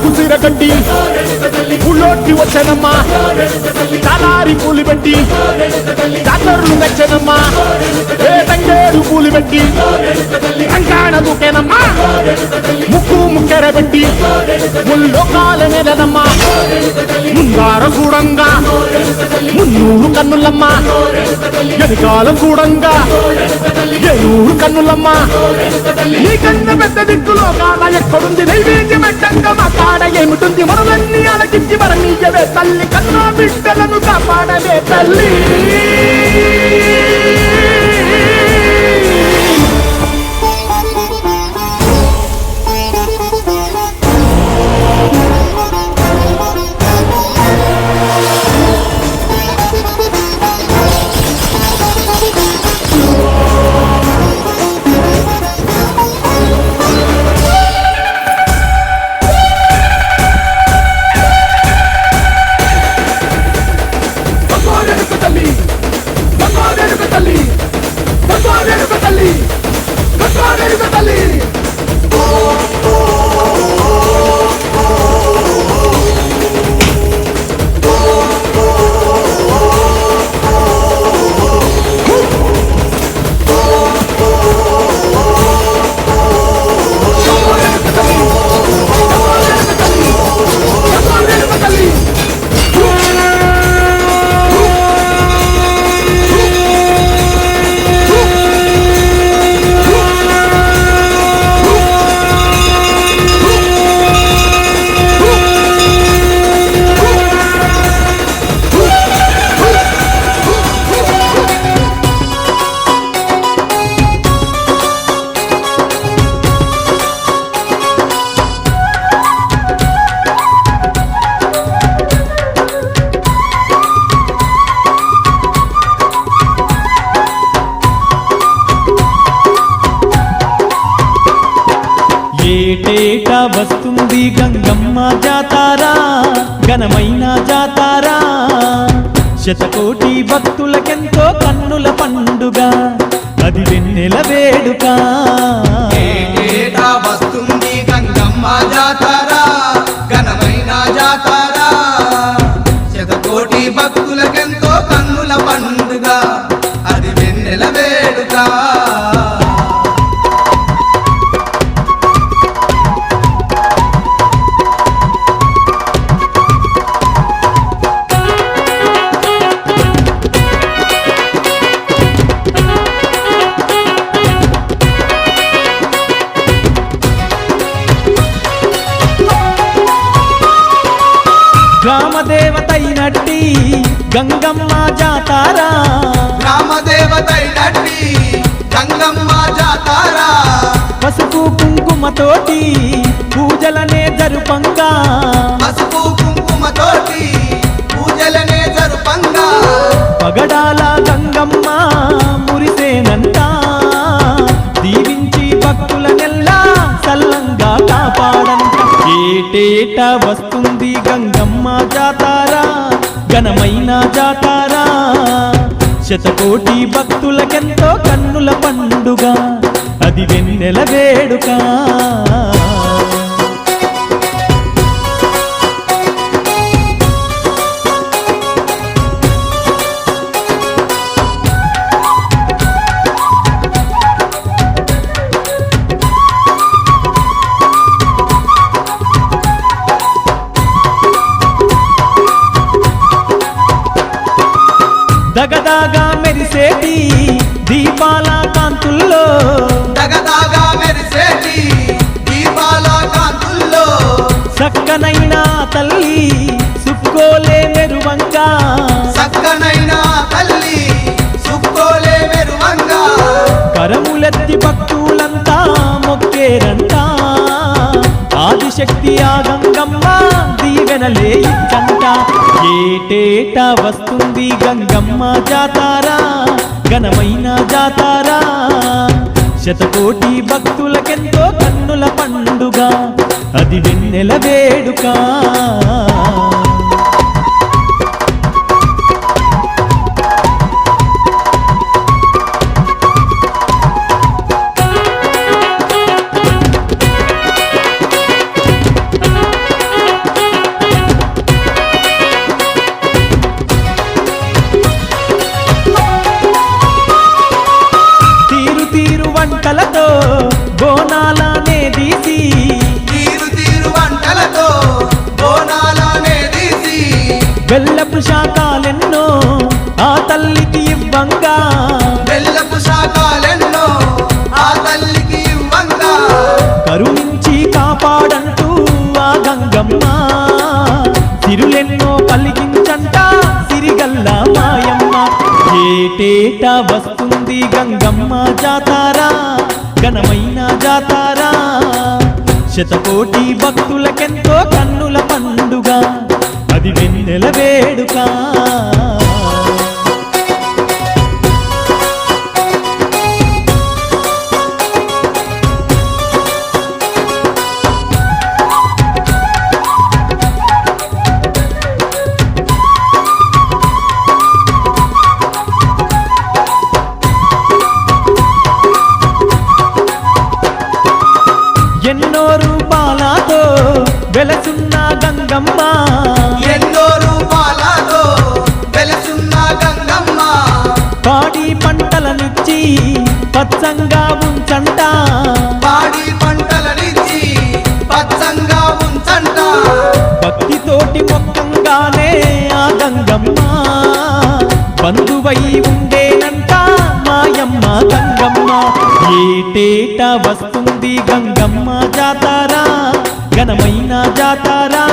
కుసిర గడ్డి పుల్లోటి వచ్చనమ్మా చాలారి పూలు పెట్టి జాతరలు నచ్చనమ్మా ఏ తంగేరు పూలు పెట్టి రంగాణ దూకేనమ్మా ముక్కు ముక్కెర పెట్టి ముల్లోకాల నేలనమ్మా ముంగార చూడంగా మున్నూరు కన్నులమ్మా ఎనకాల చూడంగా ఏనూరు కన్నులమ్మా నీ కన్న పెద్ద దిక్కులో కాల ఎక్కడుంది నైవేద్యం ఎట్టంగా మా కాడ ఏమిటుంది మనలన్నీ అలకించి మరణీయవే తల్లి కన్నా బిడ్డలను కాపాడవే తల్లి ఏటేటా వస్తుంది గంగమ్మ జాతారా ఘనమైన జాతారా శతకోటి భక్తులకెంతో కన్నుల పండుగ అది వెన్నెల వేడుక ఏటేటా వస్తుంది గంగమ్మ జాతారా ఘనమైన జాతారా శతకోటి భక్తులకెంతో కన్నుల పండుగ అది వెన్నెల వేడుక గ్రామదేవతైనట్టి గంగమ్మ జాతారా గ్రామదేవతైనట్టి గంగమ్మ జాతారా పసుపు కుంకుమతోటి పూజలనే జరుపంగా పసుపు కుంకుమతోటి పూజలనే జరుపంగా పగడాల గంగమ్మ మురిసేనంట దీవించి భక్తులనెల్లా సల్లంగా కాపాడంట ఏటేటా వస్తుంది గంగమ్మ జాతారా ఘనమైన జాతారా శతకోటి భక్తులకెంతో కన్నుల పండుగ అది వెన్నెల వేడుక దగదాగా మెరిసేటి దీపాల కాంతుల్లో దగదాగా మెరిసేటి దీపాల కాంతుల్లో చక్కనైన తల్లి సుక్కోలే మెరువంగా చక్కనైన తల్లి సుక్కోలే మెరువంగా కరములెత్తి భక్తులంతా మొక్కేరంట ఆదిశక్తి ఆ గంగమ్మ దీవెనలే ఇచ్చంట ఏటేటా వస్తుంది గంగమ్మ జాతారా ఘనమైన జాతారా శతకోటి భక్తులకెంతో కన్నుల పండుగ అది వెన్నెల వేడుక శాఖలెన్నో ఆ తల్లికి ఇవ్వంగా కరుణించి కాపాడంటూ ఆ గంగమ్మ సిరులెన్నో కలిగించంట సిరిగల్ల మాయమ్మ ఏటేటా వస్తుంది గంగమ్మ జాతారా ఘనమైన జాతారా శతకోటి భక్తులకెంతో కన్నుల పండుగ అది వెన్నెల వేడుక ఎన్నో రూపాలతో వెలసున్న గంగమ్మ ఎన్నో రూపాలతో వెలుసున్న గంగమ్మ పాడి పంటలనిచ్చి పచ్చంగా ఉంచంట పాడి పంటలనిచ్చి పచ్చంగా ఉంచంట భక్తితోటి మొక్కంగానే ఆ గంగమ్మ బంధువై ఉండేనంట మాయమ్మ గంగమ్మ ఏటేటా వస్తుంది గంగమ్మ జాతారా ఘనమైన జాతారా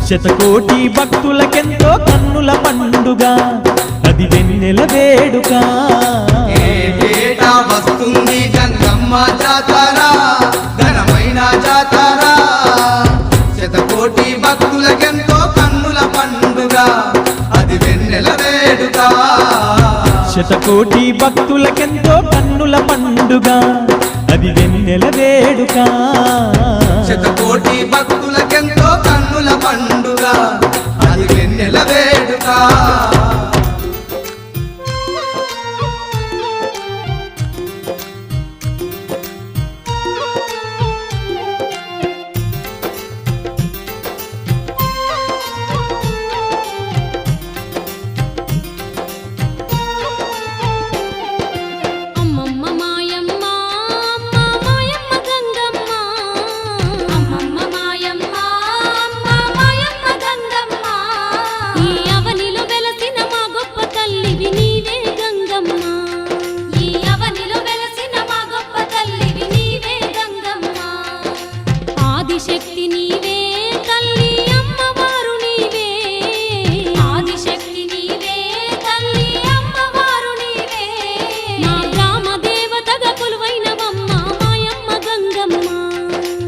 శతకోటి భక్తులకెంతో కన్నుల పండుగ అది వెన్నెల వేడుక ఏటేటా వస్తుంది గంగమ్మ జాతర ఘనమైన జాతర శతకోటి భక్తులకెంతో కన్నుల పండుగ అది వెన్నెల వేడుక శతకోటి భక్తులకెంతో కన్నుల పండుగ అది వెన్నెల వేడుక శతకోటి భక్తులకెంతో కన్నుల పండుగ అది వెన్నెల వేడుక అమ్మమ్మ మాయమ్మ అమ్మ మాయమ్మ గంగమ్మ అమ్మమ్మ మాయమ్మ అమ్మ మాయమ్మ గంగమ్మ ఈ అవనిలో వెలసిన మా గొప్ప తల్లివి నీవే గంగమ్మ ఈ అవనిలో వెలసిన మా గొప్ప తల్లివి నీవే గంగమ్మ ఆదిశక్తి నీవే తల్లి అమ్మవారు నీవే ఆదిశక్తి నీవే తల్లి అమ్మవారు నీవే మా గ్రామ దేవతగా కొలువైనవమ్మ మాయమ్మ గంగమ్మ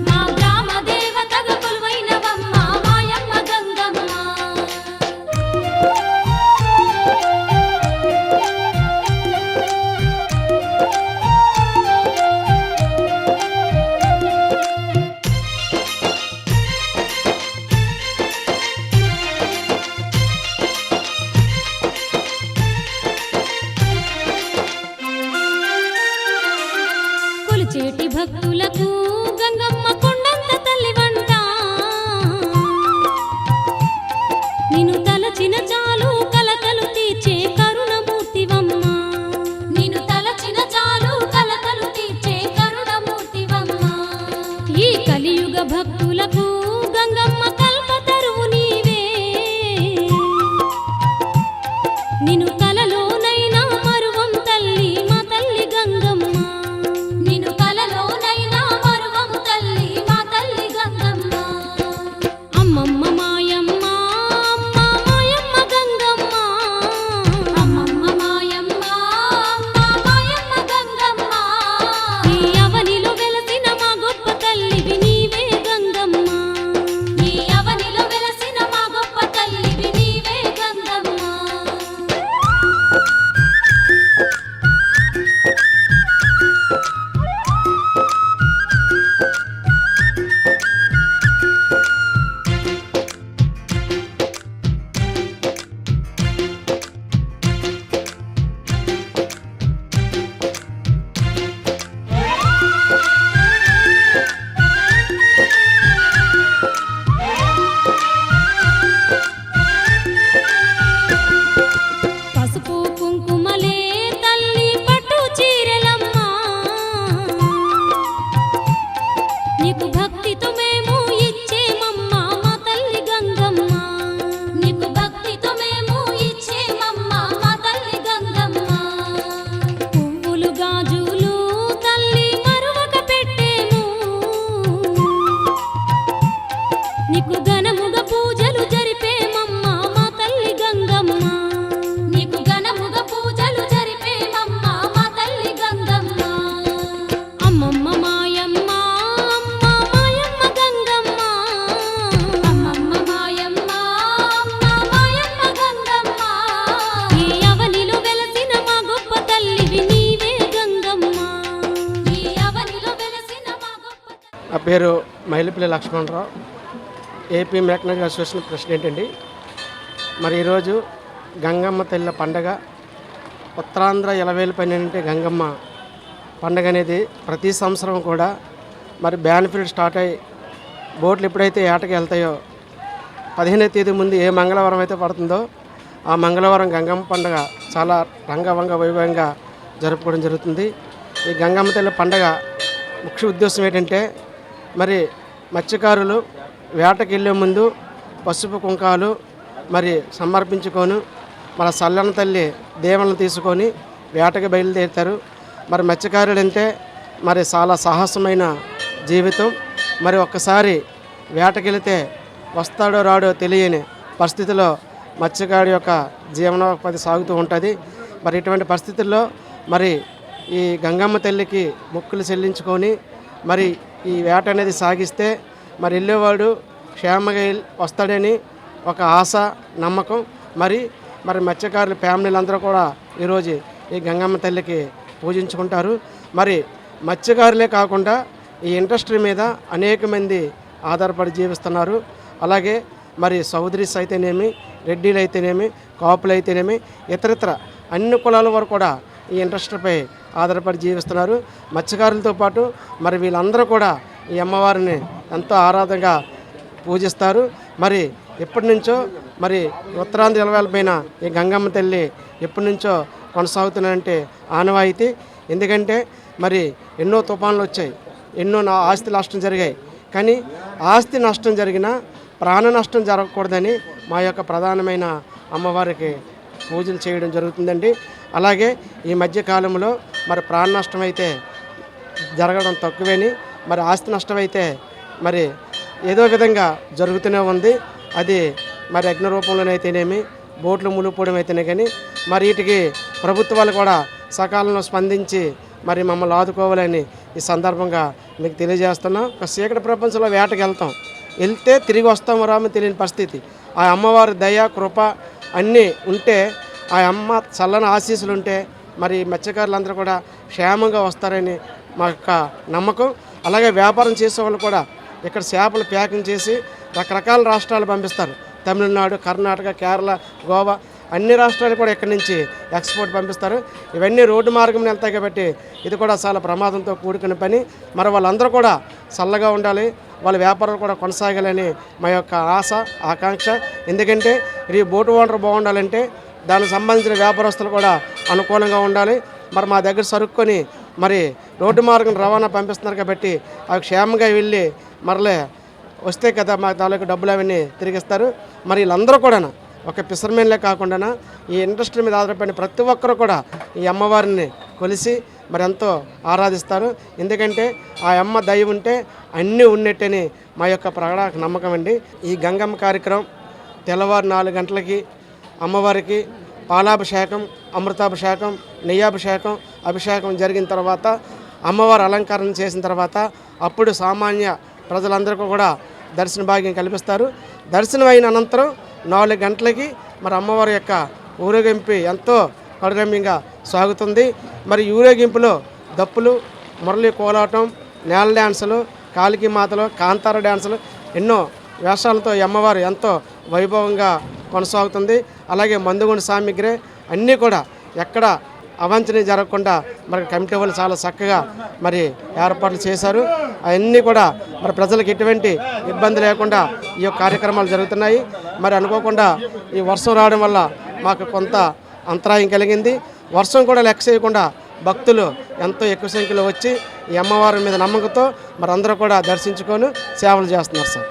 మా గ్రామ దేవతగా కొలువైనవమ్మ మాయమ్మ గంగమ్మ కొలిచేటి భక్తులకు గంగమ్మ కొండంత తల్లి వంట నిన్ను తలచిన చాలు కలకలు తీర్చే కరుణమూర్తివమ్మ నిన్ను తలచిన చాలు కలకలు తీర్చే కరుణమూర్తివమ్మ ఈ కలియుగ భక్తులకు గంగమ్మ కల్పతరువు నీవే నిన్ను కలలోనైనా మరువం తల్లి మా తల్లి గంగమ్మ నిన్ను కలలోనైనా మరువం పేరు Mailipalli Lakshmanarao, AP mechanical association president అండి. మరి ఈరోజు గంగమ్మ తల్లి పండగ, ఉత్తరాంధ్ర ఇలవేలు పన్నెండింటి గంగమ్మ పండగ అనేది ప్రతి సంవత్సరం కూడా మరి బ్యాన్ఫీల్డ్ స్టార్ట్ అయ్యి బోట్లు ఎప్పుడైతే ఏటకి వెళ్తాయో 15వ తేదీ ముందు ఏ మంగళవారం అయితే పడుతుందో ఆ మంగళవారం గంగమ్మ పండగ చాలా రంగవంగ వైభవంగా జరుపుకోవడం జరుగుతుంది. ఈ గంగమ్మ తల్లి పండగ ముఖ్య ఉద్దేశం ఏంటంటే మరి మత్స్యకారులు వేటకి వెళ్ళే ముందు పసుపు కుంకాలు మరి సమర్పించుకొని మన సల్లన తల్లి దేవులను తీసుకొని వేటకి బయలుదేరుతారు. మరి మత్స్యకారులు అంటే మరి చాలా సాహసమైన జీవితం. మరి ఒక్కసారి వేటకెళితే వస్తాడో రాడో తెలియని పరిస్థితిలో మత్స్యకారుడి యొక్క జీవనోపాధి సాగుతూ ఉంటుంది. మరి ఇటువంటి పరిస్థితుల్లో మరి ఈ గంగమ్మ తల్లికి మొక్కులు చెల్లించుకొని మరి ఈ వేట అనేది సాగిస్తే మరి వెళ్ళేవాడు క్షేమంగా వస్తాడని ఒక ఆశ, నమ్మకం. మరి మత్స్యకారుల ఫ్యామిలీలందరూ కూడా ఈరోజు ఈ గంగమ్మ తల్లికి పూజించుకుంటారు. మరి మత్స్యకారులే కాకుండా ఈ ఇండస్ట్రీ మీద అనేక మంది ఆధారపడి జీవిస్తున్నారు. అలాగే మరి చౌదరీస్ అయితేనేమి, రెడ్డిలు అయితేనేమి, కాపులు అయితేనేమి, ఇతరితర అన్ని కులాల వారు కూడా ఈ ఇండస్ట్రీపై ఆధారపడి జీవిస్తున్నారు. మత్స్యకారులతో పాటు మరి వీళ్ళందరూ కూడా ఈ అమ్మవారిని ఎంతో ఆరాధనగా పూజిస్తారు. మరి ఎప్పటి నుంచో మరి ఉత్తరాంధ్ర ఇలవేలపైన ఈ గంగమ్మ తల్లి ఎప్పటి నుంచో కొనసాగుతున్నాయంటే ఆనవాయితీ. ఎందుకంటే మరి ఎన్నో తుఫాన్లు వచ్చాయి, ఎన్నో ఆస్తి నష్టం జరిగాయి. కానీ ఆస్తి నష్టం జరిగినా ప్రాణ నష్టం జరగకూడదని మా యొక్క ప్రధానమైన అమ్మవారికి పూజలు చేయడం జరుగుతుందండి. అలాగే ఈ మధ్యకాలంలో మరి ప్రాణ నష్టం అయితే జరగడం తక్కువేని, మరి ఆస్తి నష్టం అయితే మరి ఏదో విధంగా జరుగుతూనే ఉంది. అది మరి అగ్ని రూపంలోనైతేనేమి, బోట్లు మునిగిపోవడం అయితేనే కానీ మరి వీటికి ప్రభుత్వాలు కూడా సకాలంలో స్పందించి మరి మమ్మల్ని ఆదుకోవాలని ఈ సందర్భంగా మీకు తెలియజేస్తున్నాం. ఒక చీకటి ప్రపంచంలో వేటకి వెళ్తే తిరిగి వస్తాము రామని తెలియని పరిస్థితి. ఆ అమ్మవారి దయ, కృప అన్నీ ఉంటే, ఆ అమ్మ చల్లని ఆశీస్సులు ఉంటే మరి మత్స్యకారులందరూ కూడా క్షేమంగా వస్తారని మా యొక్క నమ్మకం. అలాగే వ్యాపారం చేసే వాళ్ళు కూడా ఇక్కడ చేపలు ప్యాకింగ్ చేసి రకరకాల రాష్ట్రాలు పంపిస్తారు. తమిళనాడు, కర్ణాటక, కేరళ, గోవా అన్ని రాష్ట్రాలు కూడా ఇక్కడి నుంచి ఎక్స్పోర్ట్ పంపిస్తారు. ఇవన్నీ రోడ్డు మార్గం వెళ్తాయి కాబట్టి ఇది కూడా చాలా ప్రమాదంతో కూడుకున్న పని. మరి వాళ్ళందరూ కూడా చల్లగా ఉండాలి, వాళ్ళ వ్యాపారాలు కూడా కొనసాగాలని మా యొక్క ఆశ, ఆకాంక్ష. ఎందుకంటే ఈ బోటు ఓనర్ బాగుండాలంటే దానికి సంబంధించిన వ్యాపారస్తులు కూడా అనుకూలంగా ఉండాలి. మరి మా దగ్గర సరుక్కొని మరి రోడ్డు మార్గం రవాణా పంపిస్తున్నారు కాబట్టి అవి క్షేమంగా వెళ్ళి మరలే వస్తే కదా మా తాలూకు డబ్బులు అవన్నీ తిరిగిస్తారు. మరి వీళ్ళందరూ కూడా ఒక ఫిషర్మెన్లే కాకుండా ఈ ఇండస్ట్రీ మీద ఆధారపడిన ప్రతి ఒక్కరు కూడా ఈ అమ్మవారిని కొలిసి మరి ఎంతో ఆరాధిస్తారు. ఎందుకంటే ఆ అమ్మ దయ ఉంటే అన్నీ ఉన్నట్టని మా యొక్క ప్రగాఢ నమ్మకం అండి. ఈ గంగమ్మ కార్యక్రమం తెల్లవారు 4 గంటలకి అమ్మవారికి పాలాభిషేకం, అమృతాభిషేకం, నెయ్యాభిషేకం, అభిషేకం జరిగిన తర్వాత అమ్మవారి అలంకరణ చేసిన తర్వాత అప్పుడు సామాన్య ప్రజలందరికీ కూడా దర్శన భాగ్యం కల్పిస్తారు. దర్శనం అయిన అనంతరం 4 గంటలకి మరి అమ్మవారి యొక్క ఊరేగింపు ఎంతో కడురమ్యంగా సాగుతుంది. మరి ఊరేగింపులో దప్పులు, మురళి కోలాటం, నేల డ్యాన్సులు, కాళికీ మాతలు, కాంతార డ్యాన్సులు ఎన్నో వేషాలతో ఈ అమ్మవారు ఎంతో వైభవంగా కొనసాగుతుంది. అలాగే మందుగుండు సామిగ్రి అన్నీ కూడా ఎక్కడ అవంచనీయం జరగకుండా మరి కమిటీ వాళ్ళు చాలా చక్కగా మరి ఏర్పాట్లు చేశారు. అవన్నీ కూడా మరి ప్రజలకు ఎటువంటి ఇబ్బంది లేకుండా ఈ యొక్క కార్యక్రమాలు జరుగుతున్నాయి. మరి అనుకోకుండా ఈ వర్షం రావడం వల్ల మాకు కొంత అంతరాయం కలిగింది. వర్షం కూడా లెక్క చేయకుండా భక్తులు ఎంతో ఎక్కువ సంఖ్యలో వచ్చి ఈ అమ్మవారి మీద నమ్మకంతో మరి అందరూ కూడా దర్శించుకొని సేవలు చేస్తున్నారు సార్.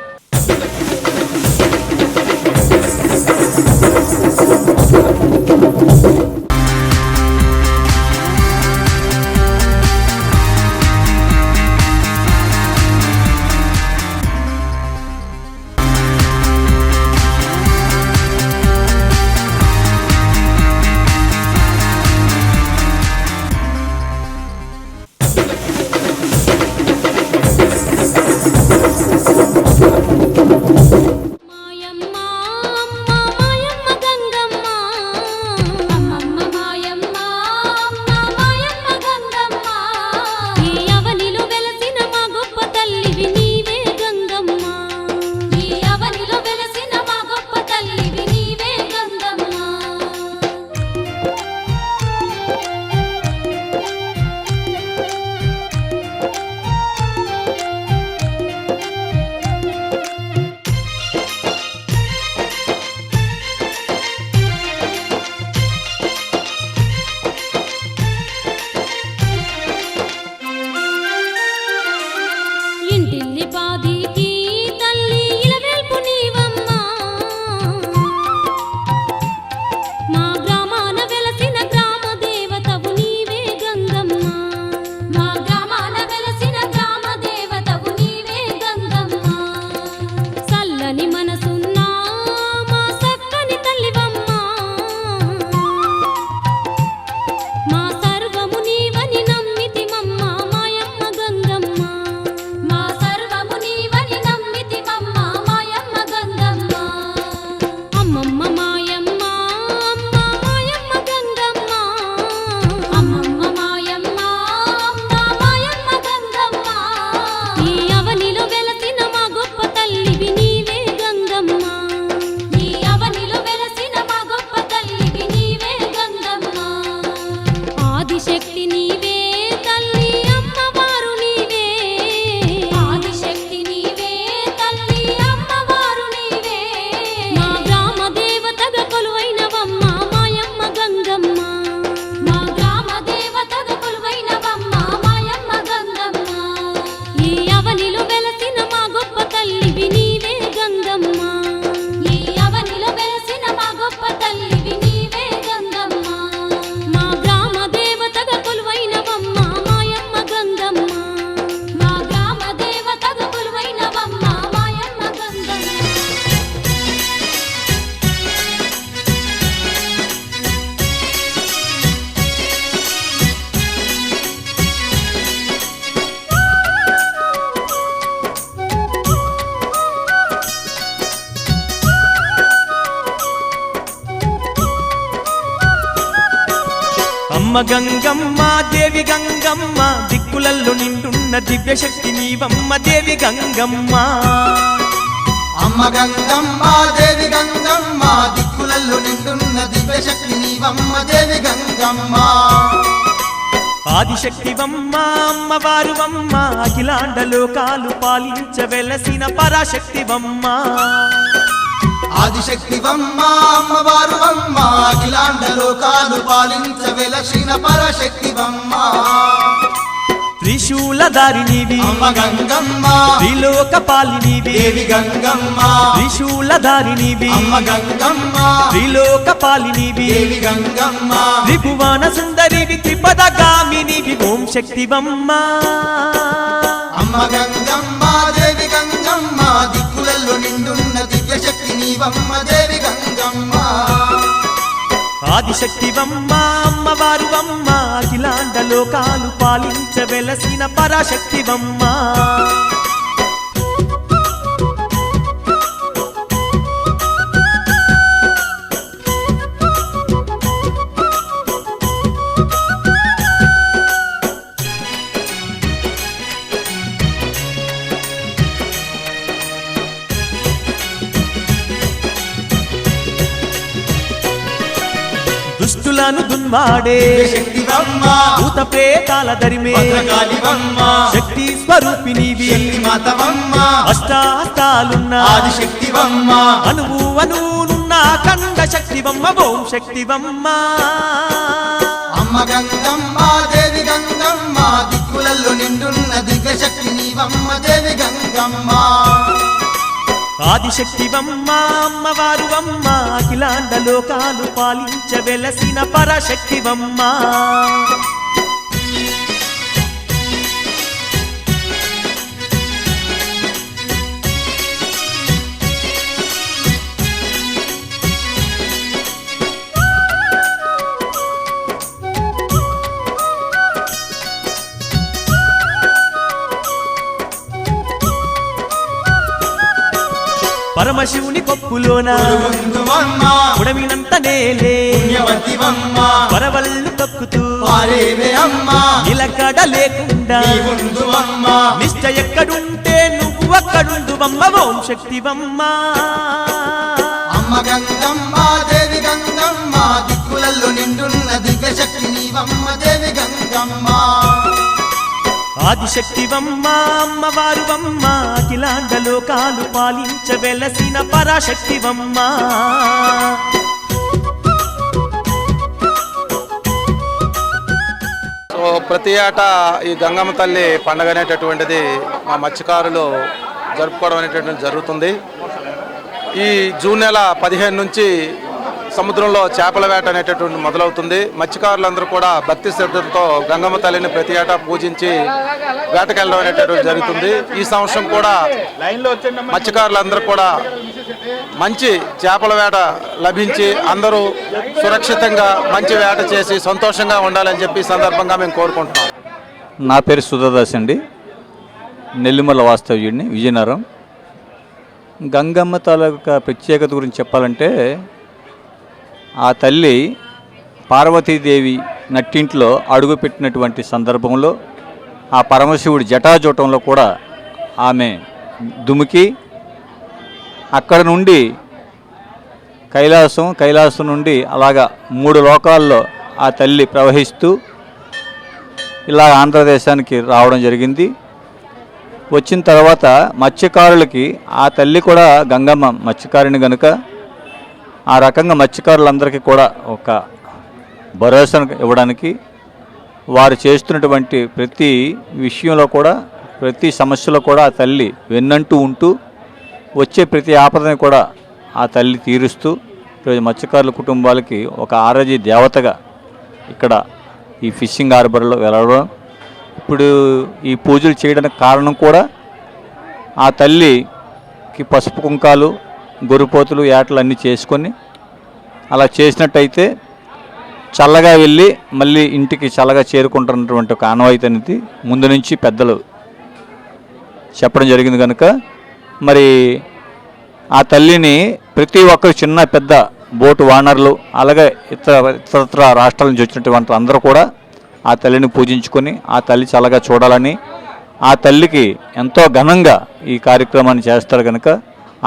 ఆదిశక్తి నీవే తల్లి అమ్మవారు నీవే ఆదిశక్తి నీవే తల్లి అమ్మవారు నీవే మా గ్రామ దేవతగా కొలువైనవమ్మ మాయమ్మ గంగమ్మ మా గ్రామ దేవతగా కొలువైనవమ్మ మాయమ్మ గంగమ్మ ఈ అవనిలో వెలసిన మా గొప్ప తల్లివి నీవే గంగమ్మ ఈ అవనిలో వెలసిన మా గొప్ప తల్లివి నీవే గంగమ్మ మా గ్రామ దేవతగా కొలువైనవమ్మ మాయమ్మ గంగమ్మ మా గ్రామ దేవతగా కొలువైనవమ్మ మాయమ్మ గంగమ్మ అమ్మ గంగమ్మ దేవి గంగమ్మ దిక్కులల్లో నిండున్న దివ్యశక్తి నీవమ్మ దేవి గంగమ్మ అమ్మ గంగమ్మ దేవి గంగమ్మ దిక్కులలో నిండున్న దివ్యశక్తి నీవమ్మ దేవి గంగమ్మ ఆదిశక్తివమ్మ అమ్మవారువమ్మ అఖిలాండ లోకాలు పాలించవెలసిన పరాశక్తివమ్మ ఆదిశక్తివమ్మ అమ్మవారు అమ్మ అఖిలాండ లోకాలు పాలించవెలసిన పరశక్తివమ్మ త్రిశూలధారినివి అమ్మ గంగమ్మ త్రిలోక పాలినివి దేవి గంగమ్మ త్రిశూలధారినివి అమ్మ గంగమ్మ త్రిలోక పాలినివి దేవి గంగమ్మ త్రిభువన సుందరివి త్రిపదగామినివి ఓం శక్తివమ్మ అమ్మ గంగమ్మ దేవి గంగమ్మ దిక్కులలో నిండున్న దివ్యశక్తి నీవమ్మ దేవి గంగమ్మ ఆదిశక్తివమ్మ అమ్మవారువమ్మ అఖిలాండ లోకాలు పాలించవెలసిన పరాశక్తివమ్మ దుష్టులను దున్వాడే శక్తివమ్మ భూత ప్రేతాల దరిమే భద్రకాళివమ్మ శక్తి స్వరూపినివి శక్తి మాతవమ్మ అష్టాస్తాలున్న ఆదిశక్తివమ్మ అనువు అనునున్న అఖండ శక్తివమ్మ ఓం శక్తివమ్మ అమ్మ గంగమ్మ దేవి గంగమ్మ దిక్కులలో నిండున్న దివ్యశక్తి నీవమ్మ దేవి గంగమ్మ ఆదిశక్తివమ్మ అమ్మవారువమ్మ అఖిలాండ లోకాలు పాలించవెలసిన పరాశక్తివమ్మ పరమశివుని కొప్పులోన కొలువుందువమ్మ ఉడమినంత నేలే పుణ్యవతివమ్మ పరవళ్ళు తొక్కుతూ పారేవే అమ్మ నిలకడ లేకుండా నీవుందువమ్మ నిష్ట ఎక్కడుంటే నువ్వు అక్కడుందువమ్మ ఓం శక్తివమ్మ అమ్మ గంగమ్మ దేవి గంగమ్మ దిక్కులలో నిండున్న దివ్యశక్తి నీవమ్మ దేవి గంగమ్మ ఆదిశక్తివమ్మ అమ్మవారువమ్మ అఖిలాండ లోకాలు పాలించవెలసిన పరాశక్తివమ్మ సో ప్రతి ఏటా ఈ గంగమ్మ తల్లి పండగ అనేటటువంటిది మా మత్స్యకారులు జరుపుకోవడం అనేటటువంటి జరుగుతుంది. ఈ జూన్ నెల 15 నుంచి సముద్రంలో చేపల వేట అనేటటువంటి మొదలవుతుంది. మత్స్యకారులందరూ కూడా భక్తి శ్రద్ధలతో గంగమ్మ తల్లిని ప్రతి ఏటా పూజించి వేటకెళ్ళడం అనేటటువంటి జరుగుతుంది. ఈ సంవత్సరం కూడా మత్స్యకారులందరూ కూడా మంచి చేపల వేట లభించి అందరూ సురక్షితంగా మంచి వేట చేసి సంతోషంగా ఉండాలని చెప్పి సందర్భంగా మేము కోరుకుంటున్నాం. నా పేరు సుధాదాస్ అండి, నెల్లిమల్ల వాస్తవ్యుడిని, విజయనగరం. గంగమ్మ తాలూకా ప్రత్యేకత గురించి చెప్పాలంటే ఆ తల్లి పార్వతీదేవి నట్టింట్లో అడుగుపెట్టినటువంటి సందర్భంలో ఆ పరమశివుడి జటాజూటంలో కూడా ఆమె దుమికి అక్కడ నుండి కైలాసం నుండి అలాగా 3 లోకాల్లో ఆ తల్లి ప్రవహిస్తూ ఇలా ఆంధ్రదేశానికి రావడం జరిగింది. వచ్చిన తర్వాత మత్స్యకారులకి ఆ తల్లి కూడా గంగమ్మ మత్స్యకారిని కనుక ఆ రకంగా మత్స్యకారులందరికీ కూడా ఒక భరోసా ఇవ్వడానికి వారు చేస్తున్నటువంటి ప్రతి విషయంలో కూడా ప్రతి సమస్యలో కూడా ఆ తల్లి వెన్నంటూ ఉంటూ వచ్చే ప్రతి ఆపదని కూడా ఆ తల్లి తీరుస్తూ ఈరోజు మత్స్యకారుల కుటుంబాలకి ఒక ఆరాధ్య దేవతగా ఇక్కడ ఈ ఫిషింగ్ హార్బర్లో వెళ్ళడం, ఇప్పుడు ఈ పూజలు చేయడానికి కారణం కూడా ఆ తల్లికి పసుపు కుంకాలు గొర్రెపోతులు ఏటలు అన్నీ చేసుకొని అలా చేసినట్టయితే చల్లగా వెళ్ళి మళ్ళీ ఇంటికి చల్లగా చేరుకుంటున్నటువంటి ఒక ఆనవాయితీ అనేది ముందు నుంచి పెద్దలు చెప్పడం జరిగింది కనుక మరి ఆ తల్లిని ప్రతి ఒక్కరు చిన్న పెద్ద బోటు వానర్లు అలాగే ఇతర రాష్ట్రాల నుంచి వచ్చినటువంటి అందరూ కూడా ఆ తల్లిని పూజించుకొని ఆ తల్లి చల్లగా చూడాలని ఆ తల్లికి ఎంతో ఘనంగా ఈ కార్యక్రమాన్ని చేస్తారు కనుక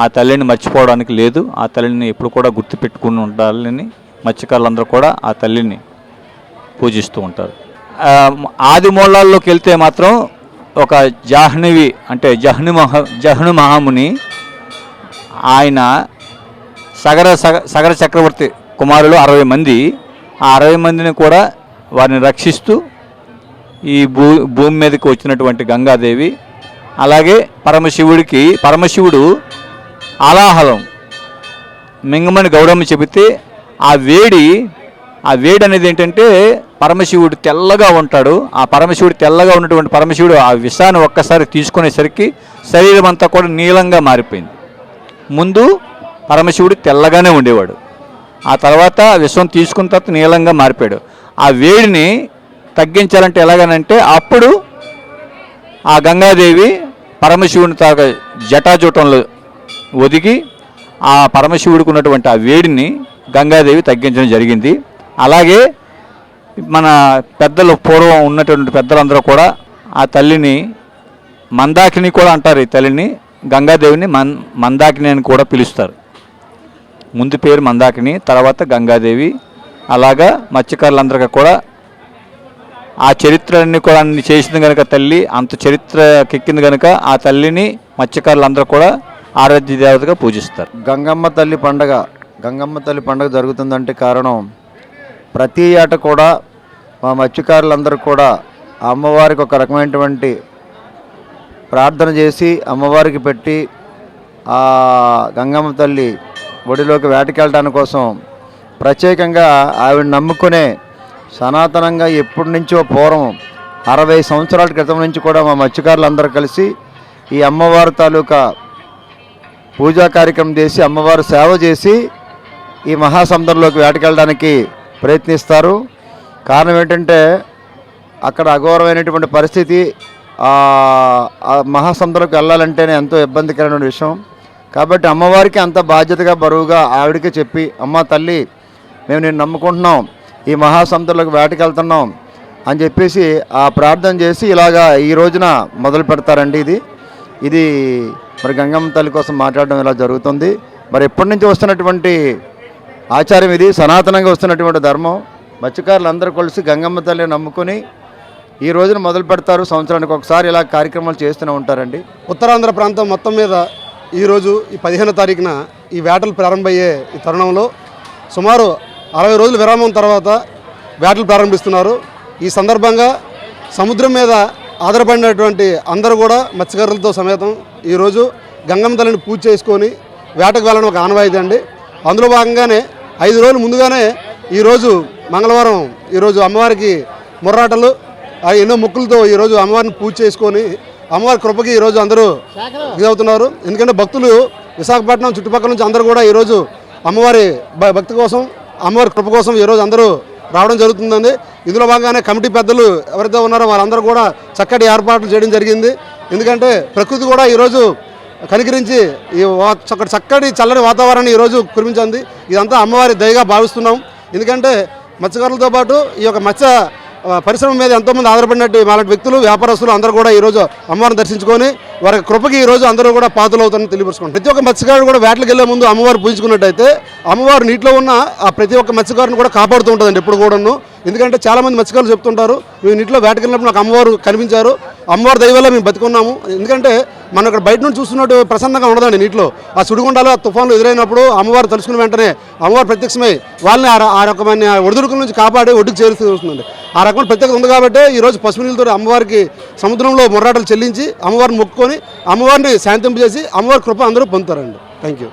ఆ తల్లిని మర్చిపోవడానికి లేదు. ఆ తల్లిని ఎప్పుడు కూడా గుర్తుపెట్టుకుని ఉండాలని మత్స్యకారులందరూ కూడా ఆ తల్లిని పూజిస్తూ ఉంటారు. ఆది మూలాల్లోకి వెళ్తే మాత్రం ఒక జాహ్నవి అంటే జహ్ను మహాముని ఆయన సగర చక్రవర్తి కుమారులు 60 మంది, ఆ 60 మందిని కూడా వారిని రక్షిస్తూ ఈ భూమి మీదకి వచ్చినటువంటి గంగాదేవి, అలాగే పరమశివుడు ఆలాహలం మింగమని గౌడమ్మ చెబితే ఆ వేడి అనేది ఏంటంటే పరమశివుడు తెల్లగా ఉంటాడు. ఆ పరమశివుడు తెల్లగా ఉన్నటువంటి పరమశివుడు ఆ విషాన్ని ఒక్కసారి తీసుకునేసరికి శరీరం అంతా కూడా నీలంగా మారిపోయింది. ముందు పరమశివుడు తెల్లగానే ఉండేవాడు, ఆ తర్వాత విషం తీసుకున్న తర్వాత నీలంగా మారిపోయాడు. ఆ వేడిని తగ్గించాలంటే ఎలాగనంటే అప్పుడు ఆ గంగాదేవి పరమశివుని తాగా జటాజూటంలో ఒదిగి ఆ పరమశివుడికి ఉన్నటువంటి ఆ వేడిని గంగాదేవి తగ్గించడం జరిగింది. అలాగే మన పెద్దలు పూర్వం ఉన్నటువంటి పెద్దలందరూ కూడా ఆ తల్లిని మందాకిని కూడా అంటారు. ఈ తల్లిని గంగాదేవిని మందాకిని అని కూడా పిలుస్తారు. ముందు పేరు మందాకిని, తర్వాత గంగాదేవి. అలాగా మత్స్యకారులందరికీ కూడా ఆ చరిత్రని కూడా అన్ని చేసింది కనుక తల్లి అంత చరిత్రకెక్కింది కనుక ఆ తల్లిని మత్స్యకారులందరూ కూడా ఆరాధ్య దేవతగా పూజిస్తారు. గంగమ్మ తల్లి పండగ జరుగుతుందంటే కారణం ప్రతి ఏట కూడా మా మత్స్యకారులందరూ కూడా ఆ అమ్మవారికి ఒక రకమైనటువంటి ప్రార్థన చేసి అమ్మవారికి పెట్టి ఆ గంగమ్మ తల్లి ఒడిలోకి వేటకెళ్ళడానికి కోసం ప్రత్యేకంగా ఆవిడ నమ్ముకునే సనాతనంగా ఎప్పటి నుంచో పూర్వం 60 సంవత్సరాల క్రితం నుంచి కూడా మా మత్స్యకారులందరూ కలిసి ఈ అమ్మవారి తాలూకా పూజా కార్యక్రమం చేసి అమ్మవారు సేవ చేసి ఈ మహాసముద్రంలోకి వేటకెళ్ళడానికి ప్రయత్నిస్తారు. కారణం ఏంటంటే అక్కడ అఘోరమైనటువంటి పరిస్థితి, ఆ మహాసముద్రంలోకి వెళ్ళాలంటేనే ఎంతో ఇబ్బందికరమైన విషయం. కాబట్టి అమ్మవారికి అంత బాధ్యతగా బరువుగా ఆవిడకే చెప్పి, అమ్మ తల్లి మేము నేను నమ్ముకుంటున్నాం, ఈ మహాసముద్రంలోకి వేటకెళ్తున్నాం అని చెప్పేసి ఆ ప్రార్థన చేసి ఇలాగా ఈ రోజున మొదలు పెడతారండి. ఇది మరి గంగమ్మ తల్లి కోసం మాట్లాడడం ఇలా జరుగుతుంది. మరి ఎప్పటి నుంచి వస్తున్నటువంటి ఆచారం, ఇది సనాతనంగా వస్తున్నటువంటి ధర్మం. మత్స్యకారులందరూ కలిసి గంగమ్మ తల్లిని నమ్ముకొని ఈ రోజున మొదలు పెడతారు. సంవత్సరానికి ఒకసారి ఇలా కార్యక్రమాలు చేస్తూనే ఉంటారండి. ఉత్తరాంధ్ర ప్రాంతం మొత్తం మీద ఈరోజు ఈ 15వ తారీఖున ఈ వేటలు ప్రారంభమయ్యే ఈ తరుణంలో సుమారు 60 రోజుల విరామం తర్వాత వేటలు ప్రారంభిస్తున్నారు. ఈ సందర్భంగా సముద్రం మీద ఆధారపడినటువంటి అందరూ కూడా మత్స్యకారులతో సమేతం ఈరోజు గంగమ్మ తల్లిని పూజ చేసుకొని వేటకు వెళ్ళడం ఒక ఆనవాయితీ అండి. అందులో భాగంగానే 5 రోజులు ముందుగానే ఈరోజు మంగళవారం ఈరోజు అమ్మవారికి ముర్రాటలు ఎన్నో మొక్కులతో ఈరోజు అమ్మవారిని పూజ చేసుకొని అమ్మవారి కృపకి ఈరోజు అందరూ ఇదవుతున్నారు. ఎందుకంటే భక్తులు విశాఖపట్నం చుట్టుపక్కల నుంచి అందరూ కూడా ఈరోజు అమ్మవారి భక్తి కోసం అమ్మవారి కృప కోసం ఈరోజు అందరూ రావడం జరుగుతుందండి. ఇందులో భాగంగానే కమిటీ పెద్దలు ఎవరైతే ఉన్నారో వాళ్ళందరూ కూడా చక్కటి ఏర్పాట్లు చేయడం జరిగింది. ఎందుకంటే ప్రకృతి కూడా ఈరోజు కనికరించి ఈ చక్కటి చల్లని వాతావరణాన్ని ఈరోజు కురిపించింది. ఇదంతా అమ్మవారి దయగా భావిస్తున్నాం. ఎందుకంటే మత్స్యకారులతో పాటు ఈ యొక్క మత్స్య పరిశ్రమ మీద ఎంతోమంది ఆధారపడినట్టు అలాంటి వ్యక్తులు వ్యాపారస్తులు అందరూ కూడా ఈరోజు అమ్మవారిని దర్శించుకొని వారి కృపకి ఈరోజు అందరూ కూడా పాత్రలు అవుతారని తెలియపరుచుకుంటారు. ప్రతి ఒక్క మత్స్యకారుడు కూడా వేటలకు వెళ్ళే ముందు అమ్మవారు పూజించుకున్నట్టయితే అమ్మవారు నీటిలో ఉన్న ఆ ప్రతి ఒక్క మత్స్యకారుని కూడా కాపాడుతూ ఉంటుందండి ఎప్పుడు కూడాను. ఎందుకంటే చాలామంది మత్స్యకారులు చెప్తుంటారు, మేము నీటిలో వేటకెళ్ళినప్పుడు నాకు అమ్మవారు కనిపించారు, అమ్మవారి దయ వల్ల మేము బతుకున్నాము. ఎందుకంటే మనం ఇక్కడ బయట నుంచి చూస్తున్నట్టు ప్రసన్నంగా ఉండదండి నీటిలో. ఆ సుడిగుండాలు ఆ తుఫాన్లు ఎదురైనప్పుడు అమ్మవారు తలుచుకున్న వెంటనే అమ్మవారు ప్రత్యక్షమై వాళ్ళని ఆ రకమైన ఒడిదుడుకుల నుంచి కాపాడి ఒడ్డుకు చేరుస్తూ వస్తుందండి. ఆ రకమైన ప్రత్యేకత ఉంది కాబట్టి ఈరోజు పసుపు నీళ్ళతో అమ్మవారికి సముద్రంలో మొర్రాటలు చెల్లించి అమ్మవారిని మొక్కుకొని అమ్మవారిని శాంతింపజేసి అమ్మవారి కృప అందరూ పొందుతారండి. Thank you.